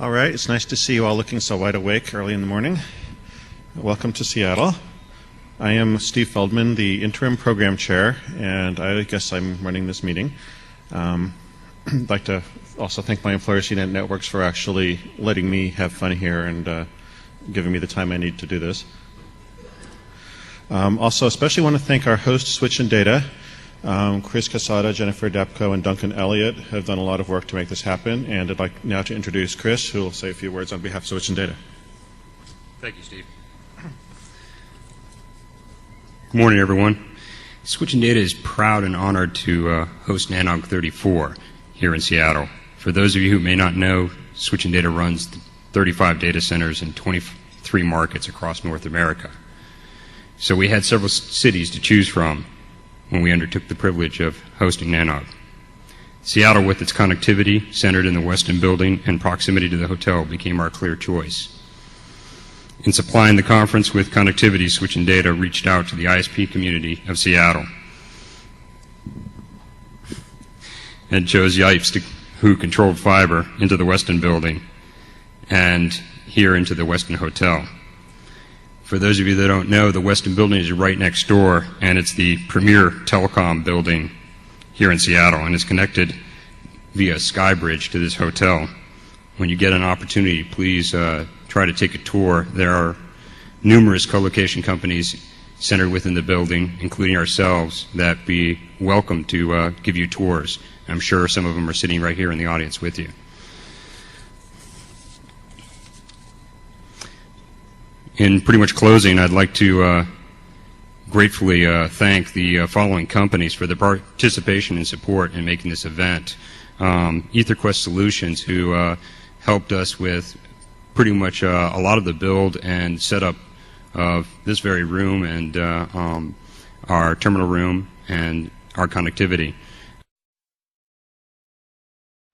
All right, it's nice to see you all looking so wide awake early in the morning. Welcome to Seattle. I am Steve Feldman, the interim program chair, and I guess I'm running this meeting. I'd like to also thank my employer, CNET Networks, for actually letting me have fun here and giving me the time I need to do this. Also, especially want to thank our hosts, Switch and Data. Chris Casada, Jennifer Dapko, and Duncan Elliott have done a lot of work to make this happen, and I'd like now to introduce Chris, who will say a few words on behalf of Switch and Data. Thank you, Steve. Good morning, everyone. Switch and Data is proud and honored to host NANOG 34 here in Seattle. For those of you who may not know, Switch and Data runs 35 data centers in 23 markets across North America. So we had several cities to choose from when we undertook the privilege of hosting NANOG. Seattle, with its connectivity centered in the Westin Building and proximity to the hotel, became our clear choice. In supplying the conference with connectivity, Switch and Data reached out to the ISP community of Seattle and chose Yipes, who controlled fiber, into the Westin Building and here into the Westin Hotel. For those of you that don't know, the Westin Building is right next door, and it's the premier telecom building here in Seattle, and it's connected via Skybridge to this hotel. When you get an opportunity, please try to take a tour. There are numerous co-location companies centered within the building, including ourselves, that be welcome to give you tours. I'm sure some of them are sitting right here in the audience with you. In pretty much closing, I'd like to gratefully thank the following companies for their participation and support in making this event. EtherQuest Solutions, who helped us with pretty much a lot of the build and setup of this very room and our terminal room and our connectivity.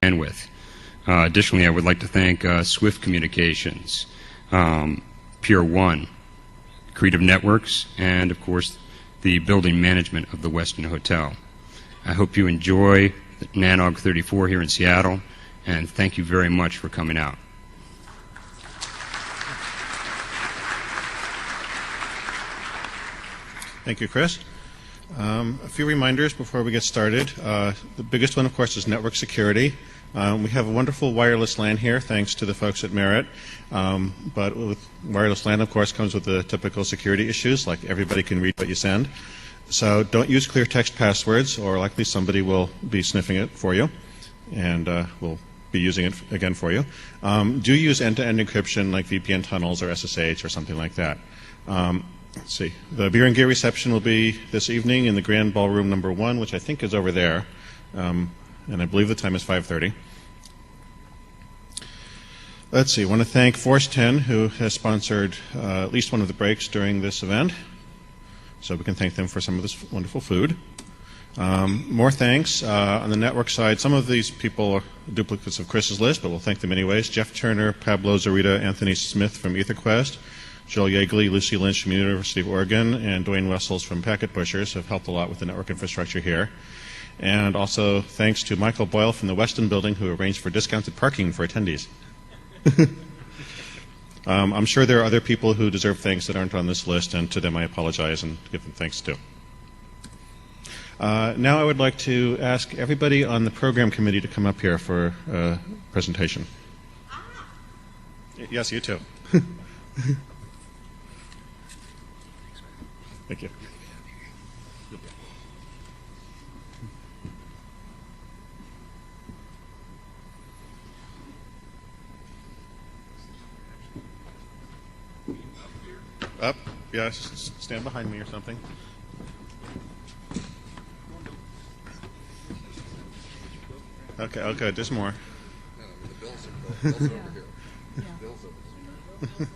And with. Additionally, I would like to thank Swift Communications, Pure One, Creative Networks, and of course the building management of the Westin Hotel. I hope you enjoy NANOG 34 here in Seattle, and thank you very much for coming out. Thank you, Chris. A few reminders before we get started. The biggest one, of course, is network security. We have a wonderful wireless LAN here, thanks to the folks at Merit. But with wireless LAN, of course, comes with the typical security issues, like everybody can read what you send. So don't use clear text passwords, or likely somebody will be sniffing it for you, and will be using it again for you. Do use end-to-end encryption, like VPN tunnels or SSH or something like that. Let's see. The beer and gear reception will be this evening in the Grand Ballroom number 1, which I think is over there. And I believe the time is 5:30. Let's see. I want to thank Force 10, who has sponsored at least one of the breaks during this event. So we can thank them for some of this wonderful food. More thanks. On the network side, some of these people are duplicates of Chris's list, but we'll thank them anyways. Jeff Turner, Pablo Zarita, Anthony Smith from EtherQuest, Joel Yeagley, Lucy Lynch from the University of Oregon, and Dwayne Wessels from Packet Pushers have helped a lot with the network infrastructure here. And also thanks to Michael Boyle from the Westin Building, who arranged for discounted parking for attendees. I'm sure there are other people who deserve thanks that aren't on this list, and to them I apologize and give them thanks too. Now I would like to ask everybody on the program committee to come up here for a presentation. Yes, you too. Thank you. Up? Yeah, stand behind me or something. Okay, oh good, there's more. The Bill's over here. Bill's over here.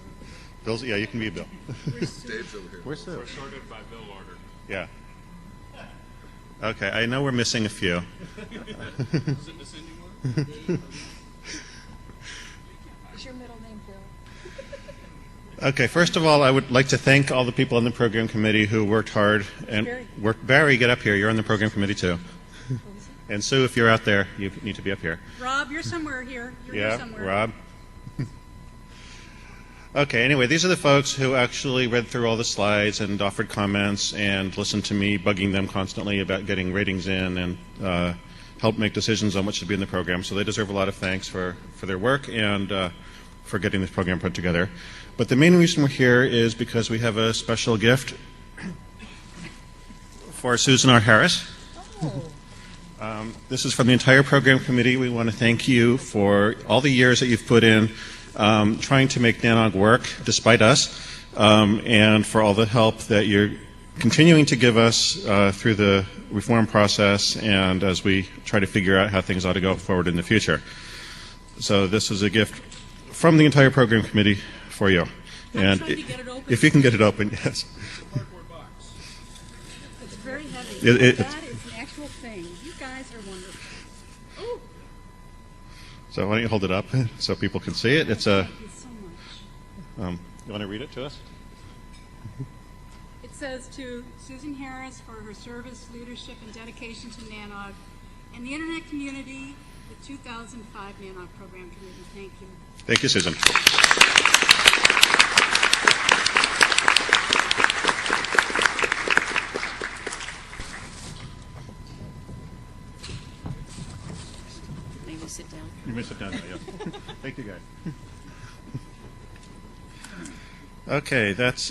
Bill's, yeah, you can be a Bill. Dave's over here. Where's Sue? We're sorted by bill order. Yeah. Okay, I know we're missing a few. Is it missing anyone? Is your middle name Bill? Okay, first of all, I would like to thank all the people on the program committee who worked hard and worked. Barry, get up here. You're on the program committee too. And Sue, if you're out there, you need to be up here. Rob, you're somewhere here. You're Yeah, here somewhere. Rob. Okay, anyway, these are the folks who actually read through all the slides and offered comments and listened to me bugging them constantly about getting ratings in and helped make decisions on what should be in the program. So they deserve a lot of thanks for their work and for getting this program put together. But the main reason we're here is because we have a special gift for Susan R. Harris. This is from the entire program committee. We want to thank you for all the years that you've put in trying to make NANOG work despite us, and for all the help that you're continuing to give us through the reform process and as we try to figure out how things ought to go forward in the future. So this is a gift from the entire program committee for you. And trying to get it open. if you can get it open, yes. Cardboard box. It's very heavy. It- That is an actual thing. You guys are wonderful. Oh, So why don't you hold it up so people can see it? It's a. thank you so much. You want to read it to us? It says to Susan Harris for her service, leadership, and dedication to NANOG and the Internet community, the 2005 NANOG Program Committee. Thank you. Thank you, Susan. Maybe sit down. You may sit down now, yes. Thank you, guys. Okay, that's